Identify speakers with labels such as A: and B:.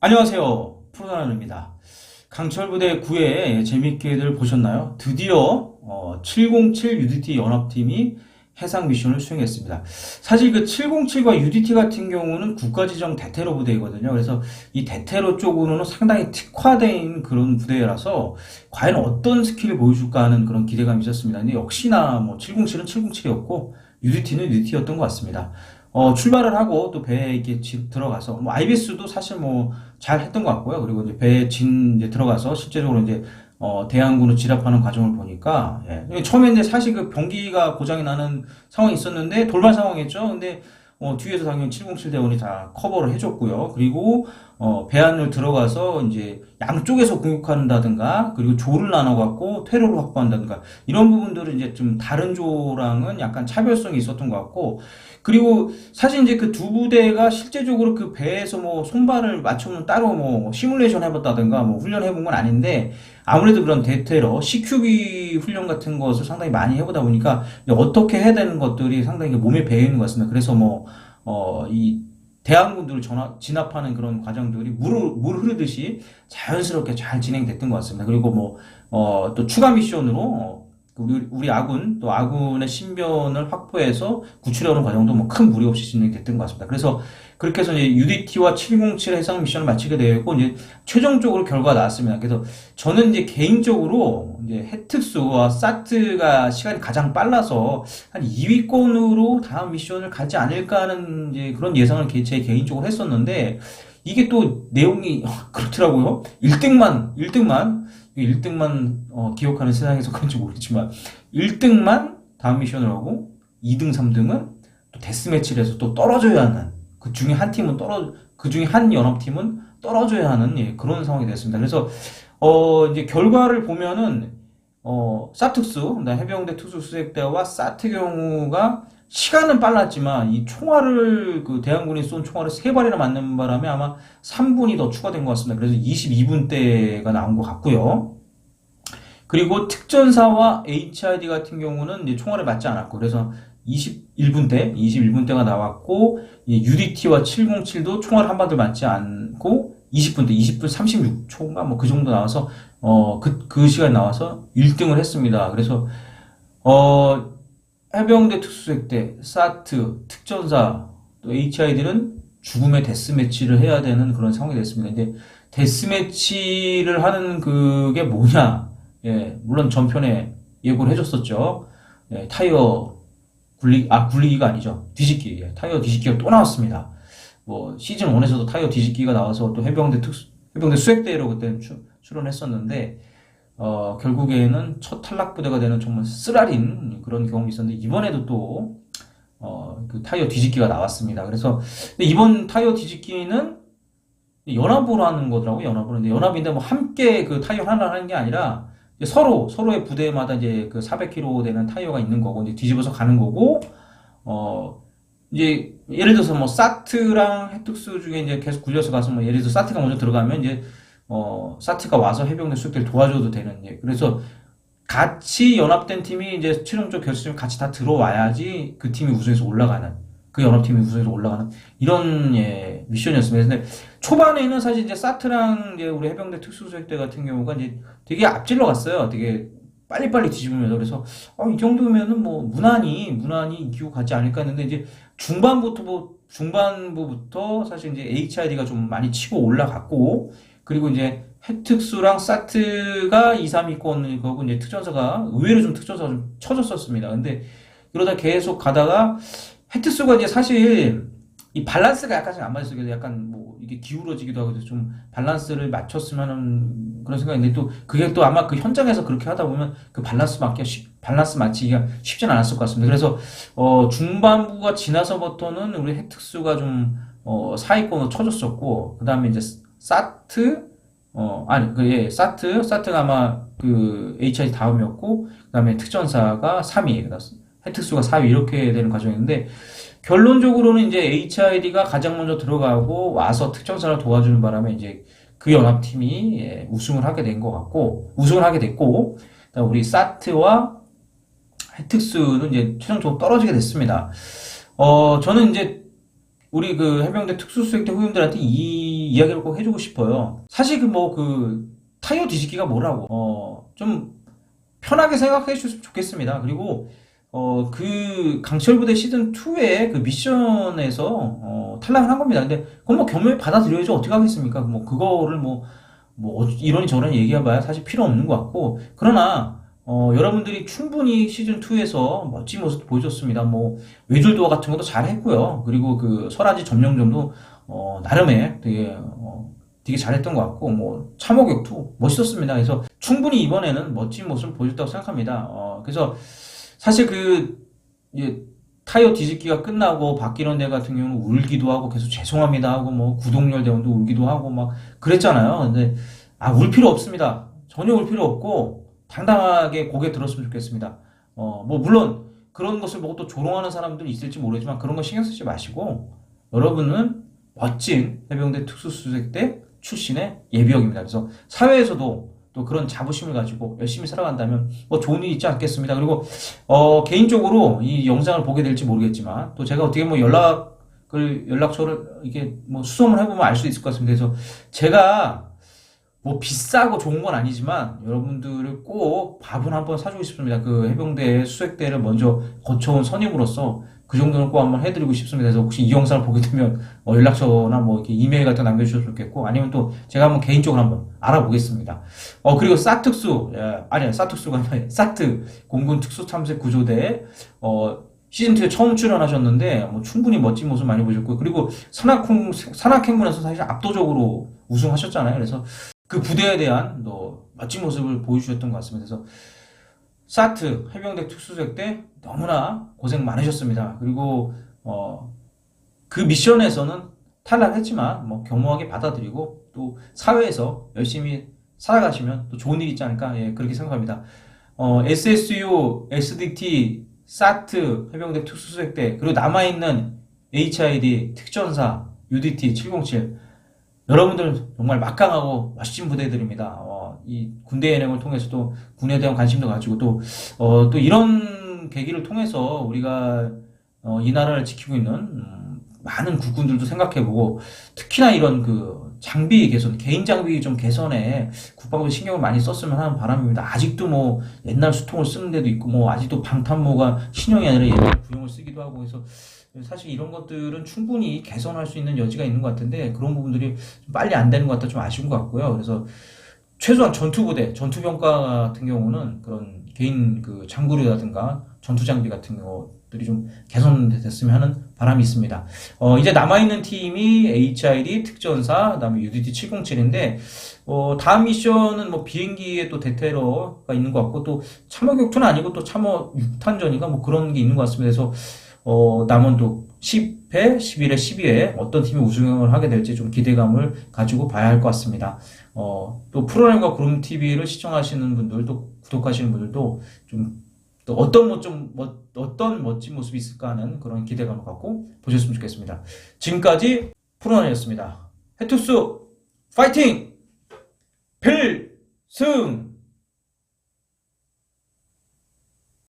A: 안녕하세요. 프로다나입니다. 강철부대 9회 재밌게들 보셨나요? 드디어 707 UDT 연합팀이 해상 미션을 수행했습니다. 사실 그 707과 UDT 같은 경우는 국가지정 대테러 부대이거든요. 그래서 이 대테러 쪽으로는 상당히 특화된 그런 부대라서 과연 어떤 스킬을 보여줄까 하는 그런 기대감이 있었습니다. 근데 역시나 뭐 707은 707이었고 UDT는 UDT였던 것 같습니다. 출발을 하고 또 배에 이렇게 들어가서 뭐 IBS도 사실 뭐 잘 했던 것 같고요. 그리고 이제 배에 이제 들어가서 실제적으로 이제 대항군을 진압하는 과정을 보니까 처음에 이제 사실 그 병기가 고장이 나는 상황이 있었는데 돌발 상황이었죠. 근데 뒤에서 당연히 707 대원이 다 커버를 해줬고요. 그리고 배 안을 들어가서 이제 양쪽에서 공격한다든가 그리고 조를 나눠갖고 퇴로를 확보한다든가 이런 부분들은 이제 좀 다른 조랑은 약간 차별성이 있었던 것 같고 그리고 사실 이제 그 두 부대가 실제적으로 그 배에서 뭐 손발을 맞추면 따로 뭐 시뮬레이션 해봤다든가 뭐 훈련해본 건 아닌데 아무래도 그런 대테러, CQB 훈련 같은 것을 상당히 많이 해보다 보니까 어떻게 해야 되는 것들이 상당히 몸에 배어 있는 것 같습니다. 그래서 뭐, 이 대항군들을 진압하는 그런 과정들이 물 흐르듯이 자연스럽게 잘 진행됐던 것 같습니다. 그리고 뭐, 또 추가 미션으로, 우리 아군, 또 아군의 신변을 확보해서 구출해오는 과정도 뭐 큰 무리 없이 진행됐던 것 같습니다. 그래서 그렇게 해서 이제 UDT와 707 해상 미션을 마치게 되었고, 이제 최종적으로 결과가 나왔습니다. 그래서 저는 이제 개인적으로 이제 해특수와 사트가 시간이 가장 빨라서 한 2위권으로 다음 미션을 가지 않을까 하는 이제 그런 예상을 제 개인적으로 했었는데, 이게 또 내용이 그렇더라고요. 1등만 기억하는 세상에서 그런지 모르겠지만 1등만 다음 미션을 하고 2등, 3등은 또 데스매치를 해서 또 떨어져야 하는 그 중에 한 연합팀은 떨어져야 하는 그런 상황이 됐습니다. 그래서 이제 결과를 보면은 사특수, 그다음 해병대 투수수색대와 사트 경우가 시간은 빨랐지만 이 총알을 그 대한군이 쏜 총알을 세 발이나 맞는 바람에 아마 3분이 더 추가된 것 같습니다. 그래서 22분대가 나온 것 같고요. 그리고 특전사와 HID 같은 경우는 이제 총알을 맞지 않았고 그래서 21분대가 나왔고 UDT와 707도 총알 한 발도 맞지 않고 20분 36초인가 뭐 그 정도 나와서 그 시간에 나와서 1등을 했습니다. 그래서 해병대 특수색대, 사트, 특전사, 또 HID는 죽음의 데스매치를 해야 되는 그런 상황이 됐습니다. 근데 데스매치를 하는 그게 뭐냐? 물론 전편에 예고를 해줬었죠. 타이어 굴리기가 아니죠. 뒤집기. 타이어 뒤집기가 또 나왔습니다. 뭐, 시즌 1에서도 타이어 뒤집기가 나와서 또 해병대 수색대로 그때 출연했었는데, 결국에는 첫 탈락 부대가 되는 정말 쓰라린 그런 경험이 있었는데, 이번에도 또, 그 타이어 뒤집기가 나왔습니다. 그래서, 근데 이번 타이어 뒤집기는 연합으로 하는 거더라고요, 연합으로. 근데 연합인데 뭐 함께 그 타이어 하나를 하는 게 아니라, 이제 서로의 부대마다 이제 그 400km 되는 타이어가 있는 거고, 이제 뒤집어서 가는 거고, 이제 예를 들어서 뭐 사트랑 해특수 중에 이제 계속 굴려서 가서 뭐 예를 들어서 사트가 먼저 들어가면 이제 사트가 와서 해병대 수색대를 도와줘도 되는 그래서 같이 연합된 팀이 이제 최종적 결승에 같이 다 들어와야지 그 팀이 우승해서 올라가는 그 연합팀이 우승해서 올라가는 이런 미션이었습니다. 근데 초반에는 사실 이제 사트랑 이제 우리 해병대 특수수색대 같은 경우가 이제 되게 앞질러 갔어요. 되게 빨리빨리 뒤집으면서 그래서 이 정도면은 뭐 무난히 이기고 가지 않을까 했는데 이제 중반부부터 사실 이제 HID가 좀 많이 치고 올라갔고 그리고 이제 해특수랑 사트가 2, 3위권 거고 이제 특전사가 의외로 좀 특전사가 좀 쳐졌었습니다. 근데 그러다 계속 가다가 해특수가 이제 사실 이 밸런스가 약간 좀 안 맞았어요. 그래서 약간 뭐 이게 기울어지기도 하고 좀 밸런스를 맞췄으면 하는 그런 생각인데 또 그게 또 아마 그 현장에서 그렇게 하다 보면 그 밸런스 맞추기가 쉽진 않았을 것 같습니다. 그래서 중반부가 지나서부터는 우리 해특수가 좀 사위권으로 쳐졌었고 그 다음에 이제 사트 사트가 아마 그 HID 다음이었고 그 다음에 특전사가 3위, 해특수가 4위 이렇게 되는 과정인데 결론적으로는 이제 HID가 가장 먼저 들어가고 와서 특전사를 도와주는 바람에 이제 그 연합팀이 우승을 하게 된 것 같고 우승을 하게 됐고 우리 사트와 해특수는 이제 최종적으로 떨어지게 됐습니다. 저는 이제 우리 그 해병대 특수수색대 후임들한테 이 이야기를 꼭 해주고 싶어요. 사실 타이어 뒤집기가 뭐라고, 좀 편하게 생각해 주셨으면 좋겠습니다. 그리고, 강철부대 시즌2의 그 미션에서, 탈락을 한 겁니다. 근데, 그건 뭐 겸허히 받아들여야죠. 어떻게 하겠습니까? 그거를 이러니 저러니 얘기해봐야 사실 필요 없는 것 같고, 그러나, 여러분들이 충분히 시즌2에서 멋진 모습 보여줬습니다. 외줄도어 같은 것도 잘 했고요. 그리고 설아지 점령전도, 나름의 되게 잘했던 것 같고, 참호격투 멋있었습니다. 그래서 충분히 이번에는 멋진 모습을 보여줬다고 생각합니다. 그래서 사실 이제 타이어 뒤집기가 끝나고 박기런 대 같은 경우는 울기도 하고 계속 죄송합니다 하고 구독열 대원도 울기도 하고 막 그랬잖아요. 근데, 울 필요 없습니다. 전혀 울 필요 없고, 당당하게 고개 들었으면 좋겠습니다. 물론, 그런 것을 보고 또 조롱하는 사람들이 있을지 모르지만 그런 거 신경 쓰지 마시고, 여러분은 멋진 해병대 특수수색대 출신의 예비역입니다. 그래서 사회에서도 또 그런 자부심을 가지고 열심히 살아간다면 좋은 일이 있지 않겠습니다. 그리고 개인적으로 이 영상을 보게 될지 모르겠지만 또 제가 어떻게 연락처를 이렇게 수소문 해보면 알 수 있을 것 같습니다. 그래서 제가 비싸고 좋은 건 아니지만 여러분들을 꼭 밥은 한번 사주고 싶습니다. 해병대 수색대를 먼저 거쳐온 선임으로서 그 정도는 꼭 한번 해드리고 싶습니다. 그래서 혹시 이 영상을 보게 되면 이렇게 이메일 같은 거 남겨주셔도 좋겠고, 아니면 또 제가 한번 개인적으로 한번 알아보겠습니다. 그리고 사특수가 아니라 사트 공군 특수참색 구조대 시즌2에 처음 출연하셨는데 충분히 멋진 모습 많이 보셨고, 그리고 산악행군에서 사실 압도적으로 우승하셨잖아요. 그래서 그 부대에 대한 멋진 모습을 보여주셨던 것 같습니다. 그래서 사트 해병대 특수수색대 너무나 고생 많으셨습니다. 그리고 그 미션에서는 탈락했지만 겸허하게 받아들이고 또 사회에서 열심히 살아가시면 또 좋은 일이 있지 않을까, 그렇게 생각합니다. SSU, SDT, 사트 해병대 특수수색대, 그리고 남아있는 HID 특전사, UDT 707, 여러분들 정말 막강하고 멋진 부대들입니다. 이 군대 예능을 통해서도 군에 대한 관심도 가지고 또 이런 계기를 통해서 우리가 이 나라를 지키고 있는 많은 국군들도 생각해보고, 특히나 이런 장비 개선, 개인 장비 좀 개선에 국방부에 신경을 많이 썼으면 하는 바람입니다. 아직도 옛날 수통을 쓰는 데도 있고, 아직도 방탄모가 신형이 아니라 옛날 구형을 쓰기도 하고 해서 사실 이런 것들은 충분히 개선할 수 있는 여지가 있는 것 같은데 그런 부분들이 좀 빨리 안 되는 것 같아 좀 아쉬운 것 같고요. 그래서 최소한 전투부대, 전투병과 같은 경우는 그런 개인 장구류라든가 전투장비 같은 것들이 좀 개선됐으면 하는 바람이 있습니다. 이제 남아있는 팀이 HID, 특전사, 그 다음에 UDT 707인데, 다음 미션은 비행기에 또 대테러가 있는 것 같고, 또 참호격투는 아니고 또 참호 6탄전인가 그런 게 있는 것 같습니다. 그래서 남원도 10회, 11회, 12회 어떤 팀이 우승을 하게 될지 좀 기대감을 가지고 봐야 할 것 같습니다. 또 프로그램과 구름TV를 시청하시는 분들, 또 구독하시는 분들도 또 어떤 멋진 모습이 있을까 하는 그런 기대감을 갖고 보셨으면 좋겠습니다. 지금까지 프로그램이었습니다. 해투스 파이팅! 필승!